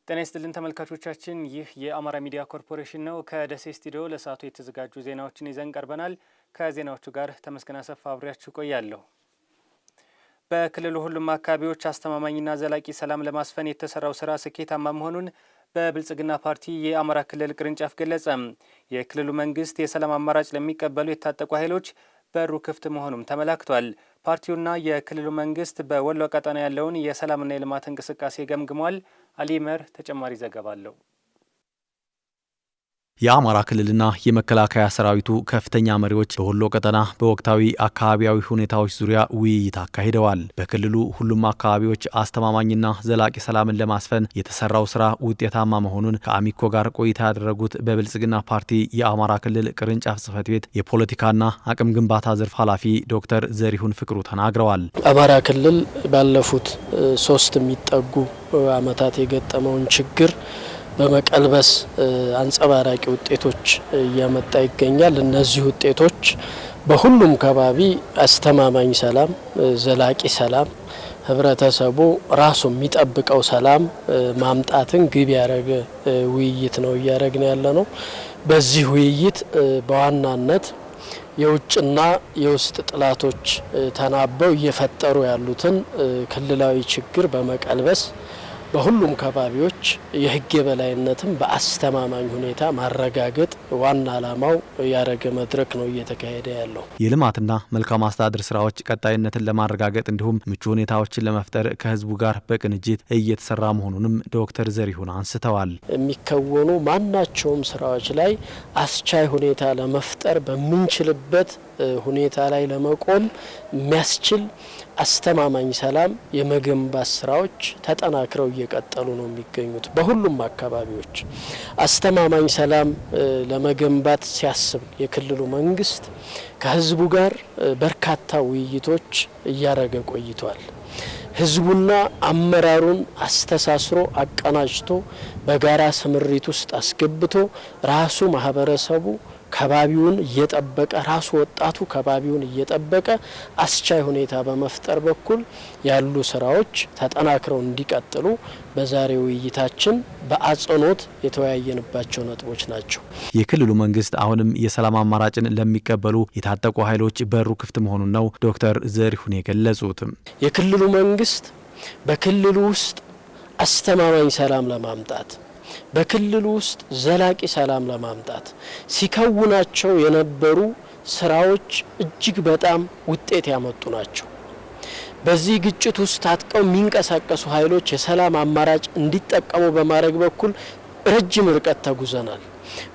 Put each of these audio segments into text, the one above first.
ጤና ይስጥልን ተመልካቾቻችን፣ ይህ የአማራ ሚዲያ ኮርፖሬሽን ነው። ከደሴ ስቱዲዮ ለሰዓቱ የተዘጋጁ ዜናዎችን ይዘን ቀርበናል። ከዜናዎቹ ጋር ተመስገን አሰፋ አብሬያችሁ ቆያለሁ። በክልሉ ሁሉም አካባቢዎች አስተማማኝና ዘላቂ ሰላም ለማስፈን የተሰራው ስራ ስኬታማ መሆኑን በብልጽግና ፓርቲ የአማራ ክልል ቅርንጫፍ ገለጸ። የክልሉ መንግስት የሰላም አማራጭ ለሚቀበሉ የታጠቁ ኃይሎች በሩ ክፍት መሆኑም ተመላክቷል። ፓርቲውና የክልሉ መንግስት በወሎ ቀጠና ያለውን የሰላምና የልማት እንቅስቃሴ ገምግሟል። አሊመር ተጨማሪ ዘገባ አለው። የአማራ ክልልና የመከላከያ ሰራዊቱ ከፍተኛ መሪዎች በወሎ ቀጠና በወቅታዊ አካባቢያዊ ሁኔታዎች ዙሪያ ውይይት አካሂደዋል። በክልሉ ሁሉም አካባቢዎች አስተማማኝና ዘላቂ ሰላምን ለማስፈን የተሰራው ስራ ውጤታማ መሆኑን ከአሚኮ ጋር ቆይታ ያደረጉት በብልጽግና ፓርቲ የአማራ ክልል ቅርንጫፍ ጽህፈት ቤት የፖለቲካና አቅም ግንባታ ዘርፍ ኃላፊ ዶክተር ዘሪሁን ፍቅሩ ተናግረዋል። አማራ ክልል ባለፉት 3 የሚጠጉ ዓመታት የገጠመውን ችግር በመቀልበስ አንጸባራቂ ውጤቶች እያመጣ ይገኛል። እነዚህ ውጤቶች በሁሉም ከባቢ አስተማማኝ ሰላም፣ ዘላቂ ሰላም፣ ህብረተሰቡ ራሱ የሚጠብቀው ሰላም ማምጣትን ግብ ያደረገ ውይይት ነው እያደረግን ያለ ነው። በዚህ ውይይት በዋናነት የውጭና የውስጥ ጥላቶች ተናበው እየፈጠሩ ያሉትን ክልላዊ ችግር በመቀልበስ በሁሉም ከባቢዎች የህግ የበላይነትን በአስተማማኝ ሁኔታ ማረጋገጥ ዋና ዓላማው ያረገ መድረክ ነው እየተካሄደ ያለው። የልማትና መልካም አስተዳደር ስራዎች ቀጣይነትን ለማረጋገጥ እንዲሁም ምቹ ሁኔታዎችን ለመፍጠር ከህዝቡ ጋር በቅንጅት እየተሰራ መሆኑንም ዶክተር ዘሪሁን አንስተዋል። የሚከወኑ ማናቸውም ስራዎች ላይ አስቻይ ሁኔታ ለመፍጠር በምንችልበት ሁኔታ ላይ ለመቆም የሚያስችል አስተማማኝ ሰላም የመገንባት ስራዎች ተጠናክረው እየቀጠሉ ነው የሚገኙት። በሁሉም አካባቢዎች አስተማማኝ ሰላም ለመገንባት ሲያስብ የክልሉ መንግስት ከህዝቡ ጋር በርካታ ውይይቶች እያደረገ ቆይቷል። ህዝቡና አመራሩን አስተሳስሮ አቀናጅቶ በጋራ ስምሪት ውስጥ አስገብቶ ራሱ ማህበረሰቡ ከባቢውን እየጠበቀ ራሱ ወጣቱ ከባቢውን እየጠበቀ አስቻይ ሁኔታ በመፍጠር በኩል ያሉ ስራዎች ተጠናክረው እንዲቀጥሉ በዛሬው ውይይታችን በአጽንኦት የተወያየንባቸው ነጥቦች ናቸው። የክልሉ መንግስት አሁንም የሰላም አማራጭን ለሚቀበሉ የታጠቁ ኃይሎች በሩ ክፍት መሆኑን ነው ዶክተር ዘሪሁን የገለጹት። የክልሉ መንግስት በክልሉ ውስጥ አስተማማኝ ሰላም ለማምጣት በክልሉ ውስጥ ዘላቂ ሰላም ለማምጣት ሲከውናቸው የነበሩ ስራዎች እጅግ በጣም ውጤት ያመጡ ናቸው። በዚህ ግጭት ውስጥ ታጥቀው የሚንቀሳቀሱ ኃይሎች የሰላም አማራጭ እንዲጠቀሙ በማድረግ በኩል ረጅም ርቀት ተጉዘናል።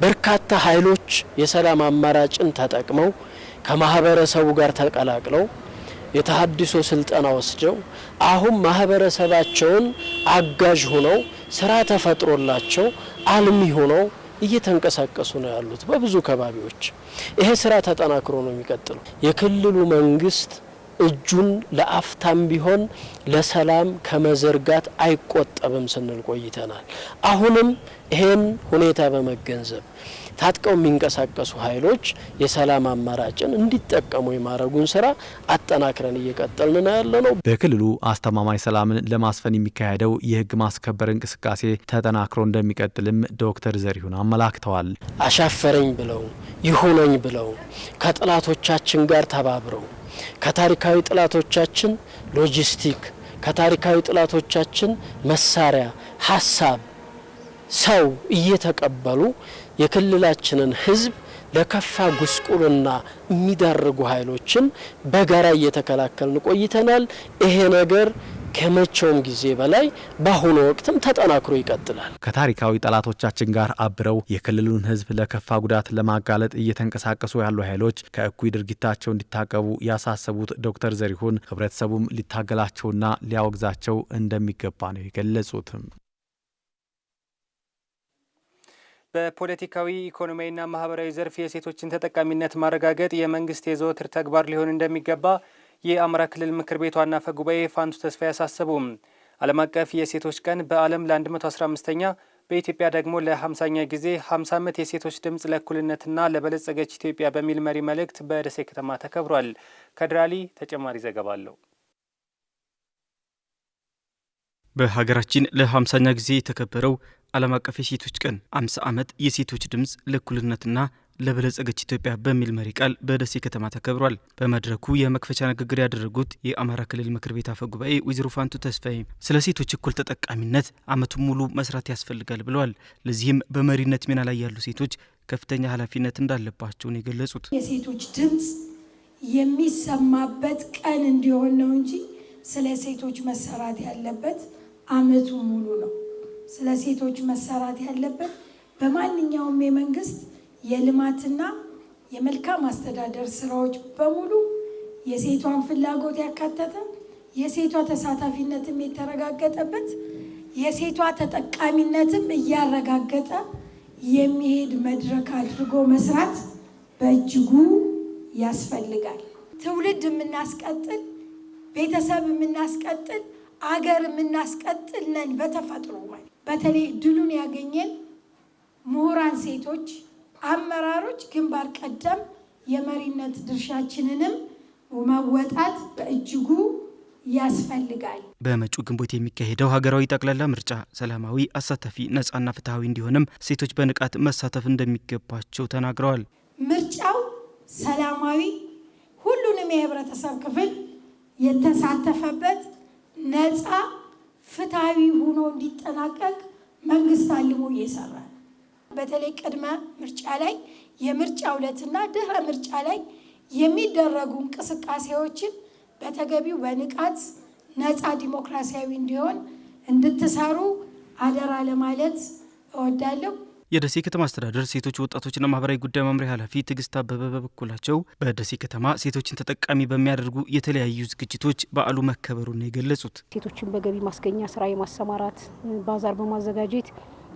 በርካታ ኃይሎች የሰላም አማራጭን ተጠቅመው ከማህበረሰቡ ጋር ተቀላቅለው የተሃድሶ ስልጠና ወስደው አሁን ማህበረሰባቸውን አጋዥ ሆነው ስራ ተፈጥሮላቸው አልሚ ሆነው እየተንቀሳቀሱ ነው ያሉት በብዙ ከባቢዎች። ይሄ ስራ ተጠናክሮ ነው የሚቀጥለው። የክልሉ መንግስት እጁን ለአፍታም ቢሆን ለሰላም ከመዘርጋት አይቆጠብም ስንል ቆይተናል። አሁንም ይሄን ሁኔታ በመገንዘብ ታጥቀው የሚንቀሳቀሱ ኃይሎች የሰላም አማራጭን እንዲጠቀሙ የማረጉን ስራ አጠናክረን እየቀጠልን ነው ያለነው። በክልሉ አስተማማኝ ሰላምን ለማስፈን የሚካሄደው የህግ ማስከበር እንቅስቃሴ ተጠናክሮ እንደሚቀጥልም ዶክተር ዘሪሁን አመላክተዋል። አሻፈረኝ ብለው ይሁነኝ ብለው ከጥላቶቻችን ጋር ተባብረው ከታሪካዊ ጥላቶቻችን ሎጂስቲክ፣ ከታሪካዊ ጥላቶቻችን መሳሪያ፣ ሀሳብ፣ ሰው እየተቀበሉ የክልላችንን ህዝብ ለከፋ ጉስቁልና የሚዳርጉ ኃይሎችን በጋራ እየተከላከልን ቆይተናል። ይሄ ነገር ከመቼውም ጊዜ በላይ በአሁኑ ወቅትም ተጠናክሮ ይቀጥላል። ከታሪካዊ ጠላቶቻችን ጋር አብረው የክልሉን ህዝብ ለከፋ ጉዳት ለማጋለጥ እየተንቀሳቀሱ ያሉ ኃይሎች ከእኩይ ድርጊታቸው እንዲታቀቡ ያሳሰቡት ዶክተር ዘሪሁን ህብረተሰቡም ሊታገላቸውና ሊያወግዛቸው እንደሚገባ ነው የገለጹት። በፖለቲካዊ ኢኮኖሚያዊና ማህበራዊ ዘርፍ የሴቶችን ተጠቃሚነት ማረጋገጥ የመንግስት የዘወትር ተግባር ሊሆን እንደሚገባ የአማራ ክልል ምክር ቤት ዋና አፈ ጉባኤ ፋንቱ ተስፋዬ ያሳሰቡ። ዓለም አቀፍ የሴቶች ቀን በዓለም ለ115ኛ በኢትዮጵያ ደግሞ ለ50ኛ ጊዜ 50 ዓመት የሴቶች ድምፅ ለእኩልነትና ለበለጸገች ኢትዮጵያ በሚል መሪ መልእክት በደሴ ከተማ ተከብሯል። ከድራሊ ተጨማሪ ዘገባ አለው። በሀገራችን ለ50ኛ ጊዜ የተከበረው ዓለም አቀፍ የሴቶች ቀን 50 ዓመት የሴቶች ድምጽ ለእኩልነትና ለበለጸገች ኢትዮጵያ በሚል መሪ ቃል በደሴ ከተማ ተከብሯል። በመድረኩ የመክፈቻ ንግግር ያደረጉት የአማራ ክልል ምክር ቤት አፈ ጉባኤ ወይዘሮ ፋንቱ ተስፋዬ ስለ ሴቶች እኩል ተጠቃሚነት ዓመቱን ሙሉ መስራት ያስፈልጋል ብለዋል። ለዚህም በመሪነት ሚና ላይ ያሉ ሴቶች ከፍተኛ ኃላፊነት እንዳለባቸው ነው የገለጹት። የሴቶች ድምጽ የሚሰማበት ቀን እንዲሆን ነው እንጂ ስለ ሴቶች መሰራት ያለበት ዓመቱን ሙሉ ነው። ስለ ሴቶች መሰራት ያለበት በማንኛውም የመንግስት የልማትና የመልካም አስተዳደር ስራዎች በሙሉ የሴቷን ፍላጎት ያካተተ የሴቷ ተሳታፊነትም የተረጋገጠበት የሴቷ ተጠቃሚነትም እያረጋገጠ የሚሄድ መድረክ አድርጎ መስራት በእጅጉ ያስፈልጋል። ትውልድ የምናስቀጥል፣ ቤተሰብ የምናስቀጥል፣ አገር የምናስቀጥል ነን በተፈጥሮ። በተለይ ድሉን ያገኘን ምሁራን ሴቶች አመራሮች ግንባር ቀደም የመሪነት ድርሻችንንም መወጣት በእጅጉ ያስፈልጋል። በመጪው ግንቦት የሚካሄደው ሀገራዊ ጠቅላላ ምርጫ ሰላማዊ፣ አሳታፊ፣ ነጻና ፍትሃዊ እንዲሆንም ሴቶች በንቃት መሳተፍ እንደሚገባቸው ተናግረዋል። ምርጫው ሰላማዊ፣ ሁሉንም የህብረተሰብ ክፍል የተሳተፈበት ነጻ፣ ፍትሃዊ ሆኖ እንዲጠናቀቅ መንግስት አልሞ እየሰራ ነው። በተለይ ቅድመ ምርጫ ላይ የምርጫ ዕለትና ድህረ ምርጫ ላይ የሚደረጉ እንቅስቃሴዎችን በተገቢው በንቃት ነጻ ዲሞክራሲያዊ እንዲሆን እንድትሰሩ አደራ ለማለት እወዳለሁ። የደሴ ከተማ አስተዳደር ሴቶች ወጣቶችና ማህበራዊ ጉዳይ መምሪያ ኃላፊ ትዕግስት አበበ በበኩላቸው በደሴ ከተማ ሴቶችን ተጠቃሚ በሚያደርጉ የተለያዩ ዝግጅቶች በዓሉ መከበሩን ነው የገለጹት። ሴቶችን በገቢ ማስገኛ ስራ የማሰማራት ባዛር በማዘጋጀት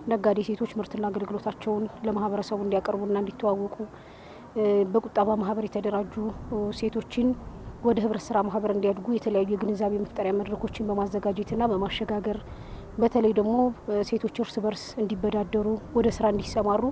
ነጋዴ ሴቶች ምርትና አገልግሎታቸውን ለማህበረሰቡ እንዲያቀርቡና እንዲተዋወቁ፣ በቁጠባ ማህበር የተደራጁ ሴቶችን ወደ ህብረት ስራ ማህበር እንዲያድጉ የተለያዩ የግንዛቤ መፍጠሪያ መድረኮችን በማዘጋጀትና በማሸጋገር በተለይ ደግሞ ሴቶች እርስ በርስ እንዲበዳደሩ ወደ ስራ እንዲሰማሩ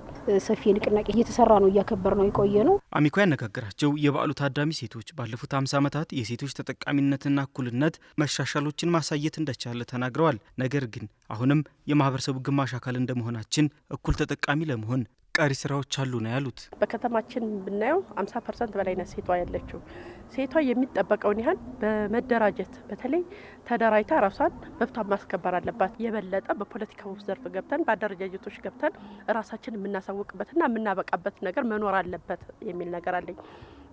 ሰፊ ንቅናቄ እየተሰራ ነው፣ እያከበር ነው የቆየ ነው። አሚኮ ያነጋገራቸው የበዓሉ ታዳሚ ሴቶች ባለፉት 50 ዓመታት የሴቶች ተጠቃሚነትና እኩልነት መሻሻሎችን ማሳየት እንደቻለ ተናግረዋል። ነገር ግን አሁንም የማህበረሰቡ ግማሽ አካል እንደመሆናችን እኩል ተጠቃሚ ለመሆን ቀሪ ስራዎች አሉ ነው ያሉት። በከተማችን ብናየው 50% በላይ ነው ሴቷ ያለችው። ሴቷ የሚጠበቀውን ያህል በመደራጀት በተለይ ተደራጅታ ራሷን መብቷን ማስከበር አለባት። የበለጠ በፖለቲካው ዘርፍ ገብተን በአደረጃጀቶች ገብተን ራሳችን የምናሳውቅበትና የምናበቃበት ነገር መኖር አለበት የሚል ነገር አለኝ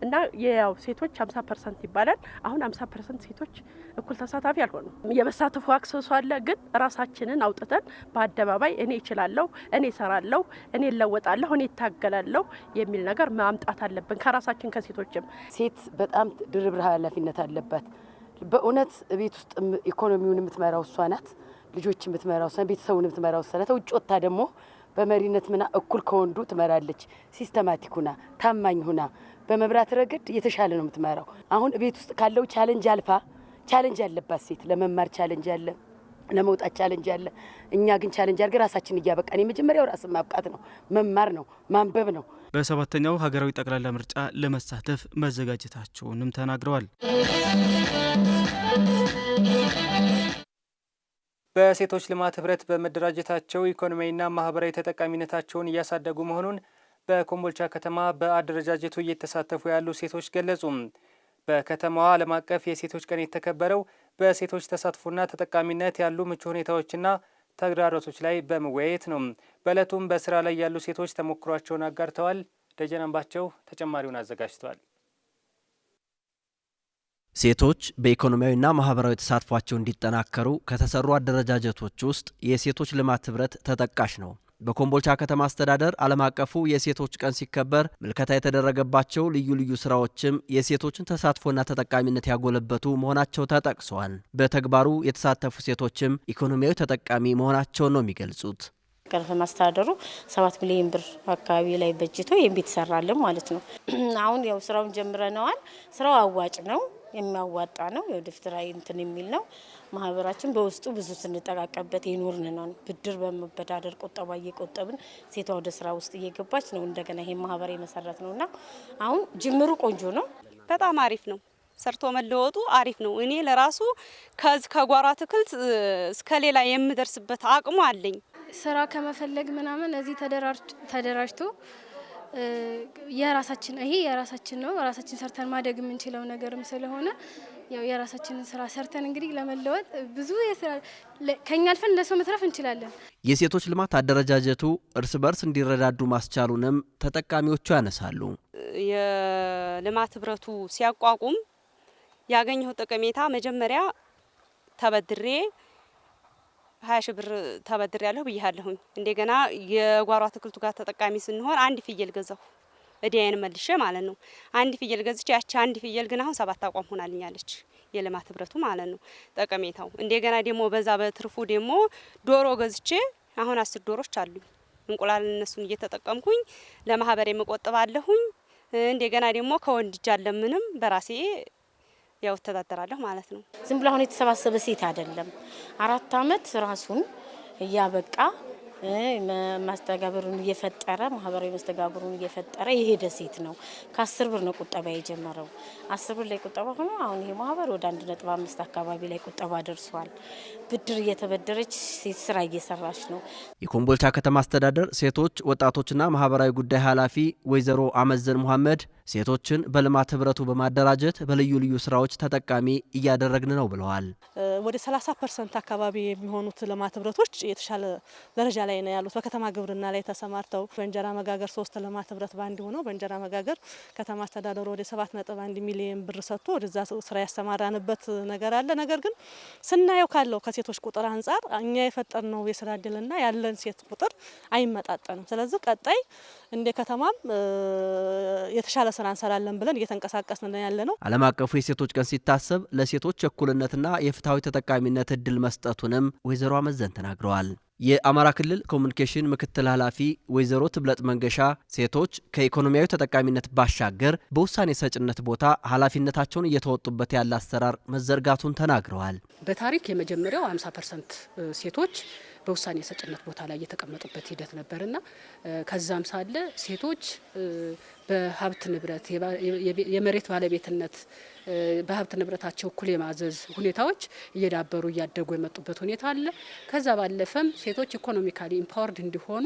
እና ያው ሴቶች 50% ይባላል። አሁን 50% ሴቶች እኩል ተሳታፊ አልሆኑም። የመሳተፉ አክሰሱ አለ፣ ግን ራሳችንን አውጥተን በአደባባይ እኔ እችላለሁ፣ እኔ እሰራለሁ፣ እኔ እለወጣለሁ፣ እኔ እታገላለሁ የሚል ነገር ማምጣት አለብን ከራሳችን ከሴቶችም። ሴት በጣም ድርብ ኃላፊነት አለባት። በእውነት ቤት ውስጥ ኢኮኖሚውን የምትመራው እሷ ናት፣ ልጆች የምትመራው እሷ ናት፣ ቤተሰቡን የምትመራው እሷ ናት። ውጭ ወጥታ ደግሞ በመሪነት ምና እኩል ከወንዱ ትመራለች። ሲስተማቲክ ሁና ታማኝ ሁና በመብራት ረገድ የተሻለ ነው የምትመራው። አሁን ቤት ውስጥ ካለው ቻሌንጅ አልፋ ቻሌንጅ ያለባት ሴት ለመማር ቻሌንጅ አለ፣ ለመውጣት ቻሌንጅ አለ። እኛ ግን ቻሌንጅ አድርገን ራሳችን እያበቃን የመጀመሪያው ራስን ማብቃት ነው፣ መማር ነው፣ ማንበብ ነው። በሰባተኛው ሀገራዊ ጠቅላላ ምርጫ ለመሳተፍ መዘጋጀታቸውንም ተናግረዋል። በሴቶች ልማት ህብረት በመደራጀታቸው ኢኮኖሚያዊና ማህበራዊ ተጠቃሚነታቸውን እያሳደጉ መሆኑን በኮምቦልቻ ከተማ በአደረጃጀቱ እየተሳተፉ ያሉ ሴቶች ገለጹ። በከተማዋ ዓለም አቀፍ የሴቶች ቀን የተከበረው በሴቶች ተሳትፎና ተጠቃሚነት ያሉ ምቹ ሁኔታዎችና ተግዳሮቶች ላይ በመወያየት ነው። በዕለቱም በስራ ላይ ያሉ ሴቶች ተሞክሯቸውን አጋርተዋል። ደጀን አምባቸው ተጨማሪውን አዘጋጅተዋል። ሴቶች በኢኮኖሚያዊና ማህበራዊ ተሳትፏቸው እንዲጠናከሩ ከተሰሩ አደረጃጀቶች ውስጥ የሴቶች ልማት ህብረት ተጠቃሽ ነው። በኮምቦልቻ ከተማ አስተዳደር ዓለም አቀፉ የሴቶች ቀን ሲከበር ምልከታ የተደረገባቸው ልዩ ልዩ ስራዎችም የሴቶችን ተሳትፎና ተጠቃሚነት ያጎለበቱ መሆናቸው ተጠቅሰዋል። በተግባሩ የተሳተፉ ሴቶችም ኢኮኖሚያዊ ተጠቃሚ መሆናቸውን ነው የሚገልጹት። ከተማ አስተዳደሩ 7 ሚሊዮን ብር አካባቢ ላይ በጅቶ ቤት ይሰራልን ማለት ነው። አሁን ያው ስራውን ጀምረናል። ስራው አዋጭ ነው፣ የሚያዋጣ ነው፣ የወደፊት ራዕይ እንትን የሚል ነው። ማህበራችን በውስጡ ብዙ ስንጠቃቀበት የኖርን ነው። ብድር በመበዳደር ቁጠባ እየቆጠብን ሴቷ ወደ ስራ ውስጥ እየገባች ነው። እንደገና ይሄ ማህበር የመሰረት ነውና አሁን ጅምሩ ቆንጆ ነው። በጣም አሪፍ ነው። ሰርቶ መለወጡ አሪፍ ነው። እኔ ለራሱ ከጓሮ አትክልት እስከ ሌላ የምደርስበት አቅሙ አለኝ። ስራ ከመፈለግ ምናምን እዚህ ተደራጅቶ የራሳችን ይሄ የራሳችን ነው ራሳችን ሰርተን ማደግ የምንችለው ነገርም ስለሆነ ያው የራሳችንን ስራ ሰርተን እንግዲህ ለመለወጥ ብዙ ከኛ አልፈን ለሰው መትረፍ እንችላለን። የሴቶች ልማት አደረጃጀቱ እርስ በርስ እንዲረዳዱ ማስቻሉንም ተጠቃሚዎቹ ያነሳሉ። የልማት ህብረቱ ሲያቋቁም ያገኘው ጠቀሜታ መጀመሪያ ተበድሬ 20 ሺህ ብር ተበድሬ ያለሁ ብያለሁኝ። እንደገና የጓሮ አትክልቱ ጋር ተጠቃሚ ስንሆን አንድ ፍየል ገዛሁ እዲያን መልሼ ማለት ነው። አንድ ፍየል ገዝቼ ያቺ አንድ ፍየል ግን አሁን 7 አቋም ሆናልኛለች የልማት ህብረቱ ማለት ነው ጠቀሜታው። እንደገና ደግሞ በዛ በትርፉ ደግሞ ዶሮ ገዝቼ አሁን 10 ዶሮች አሉኝ። እንቁላል እነሱን እየተጠቀምኩኝ ለማህበሬ መቆጥባለሁኝ። እንደገና ደግሞ ከወንድ ጃለምንም በራሴ ያው ተዳደራለሁ ማለት ነው። ዝም ብሎ አሁን የተሰባሰበ ሴት አይደለም። 4 አመት ራሱን እያበቃ ማስተጋበሩን እየፈጠረ ማህበራዊ መስተጋብሩን እየፈጠረ የሄደ ሴት ነው። ከ10 ብር ነው ቁጠባ የጀመረው። 10 ብር ላይ ቁጠባ ሆኖ አሁን ይሄ ማህበር ወደ 1.5 አካባቢ ላይ ቁጠባ ደርሷል። ብድር እየተበደረች ሴት ስራ እየሰራች ነው። የኮምቦልቻ ከተማ አስተዳደር ሴቶች ወጣቶችና ማህበራዊ ጉዳይ ኃላፊ ወይዘሮ አመዘን መሐመድ ሴቶችን በልማት ህብረቱ በማደራጀት በልዩ ልዩ ስራዎች ተጠቃሚ እያደረግን ነው ብለዋል። ወደ 30% አካባቢ የሚሆኑት ልማት ህብረቶች የተሻለ ደረጃ ላይ ነው ያሉት። በከተማ ግብርና ላይ ተሰማርተው በእንጀራ መጋገር 3 ልማት ህብረት ባንድ ሆኖ በእንጀራ መጋገር ከተማ አስተዳደሩ ወደ 7.1 ሚሊዮን ብር ሰጥቶ ወደዛ ስራ ያሰማራንበት ነገር አለ። ነገር ግን ስናየው ካለው ከሴቶች ቁጥር አንጻር እኛ የፈጠርነው የስራ እድልና ያለን ሴት ቁጥር አይመጣጠንም። ስለዚህ ቀጣይ እንደ ከተማም የተሻለ ስራ እንሰራለን ብለን እየተንቀሳቀስን ያለ ነው። ዓለም አቀፉ የሴቶች ቀን ሲታሰብ ለሴቶች እኩልነትና የፍትሃዊ ተጠቃሚነት እድል መስጠቱንም ወይዘሮ አመዘን ተናግረዋል። የአማራ ክልል ኮሙኒኬሽን ምክትል ኃላፊ ወይዘሮ ትብለጥ መንገሻ ሴቶች ከኢኮኖሚያዊ ተጠቃሚነት ባሻገር በውሳኔ ሰጭነት ቦታ ኃላፊነታቸውን እየተወጡበት ያለ አሰራር መዘርጋቱን ተናግረዋል። በታሪክ የመጀመሪያው 50% ሴቶች በውሳኔ ሰጭነት ቦታ ላይ የተቀመጡበት ሂደት ነበርና ከዛም ሳለ ሴቶች በሀብት ንብረት የመሬት ባለቤትነት በሀብት ንብረታቸው እኩል የማዘዝ ሁኔታዎች እየዳበሩ እያደጉ የመጡበት ሁኔታ አለ። ከዛ ባለፈም ሴቶች ኢኮኖሚካሊ ኢምፓወርድ እንዲሆኑ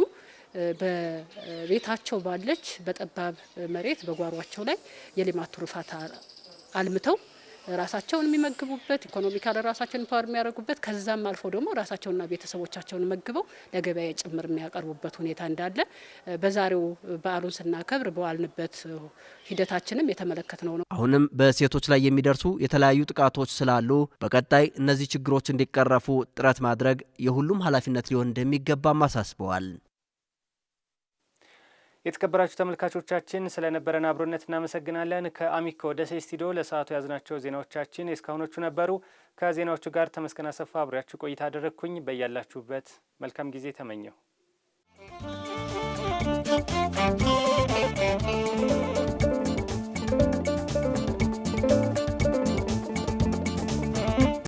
በቤታቸው ባለች በጠባብ መሬት በጓሯቸው ላይ የልማት ትሩፋት አልምተው ራሳቸውን የሚመግቡበት ኢኮኖሚካል ራሳቸውን ኢምፓወር የሚያደርጉበት ከዛም አልፎ ደግሞ ራሳቸውንና ቤተሰቦቻቸውን መግበው ለገበያ ጭምር የሚያቀርቡበት ሁኔታ እንዳለ በዛሬው በዓሉን ስናከብር በዋልንበት ሂደታችንም የተመለከትነው ነው። አሁንም በሴቶች ላይ የሚደርሱ የተለያዩ ጥቃቶች ስላሉ በቀጣይ እነዚህ ችግሮች እንዲቀረፉ ጥረት ማድረግ የሁሉም ኃላፊነት ሊሆን እንደሚገባም አሳስበዋል። የተከበራችሁ ተመልካቾቻችን ስለነበረን አብሮነት እናመሰግናለን። ከአሚኮ ደሴ ስቱዲዮ ለሰዓቱ ያዝናቸው ዜናዎቻችን የእስካሁኖቹ ነበሩ። ከዜናዎቹ ጋር ተመስገን አሰፋ አብሬያችሁ ቆይታ አደረግኩኝ። በያላችሁበት መልካም ጊዜ ተመኘው።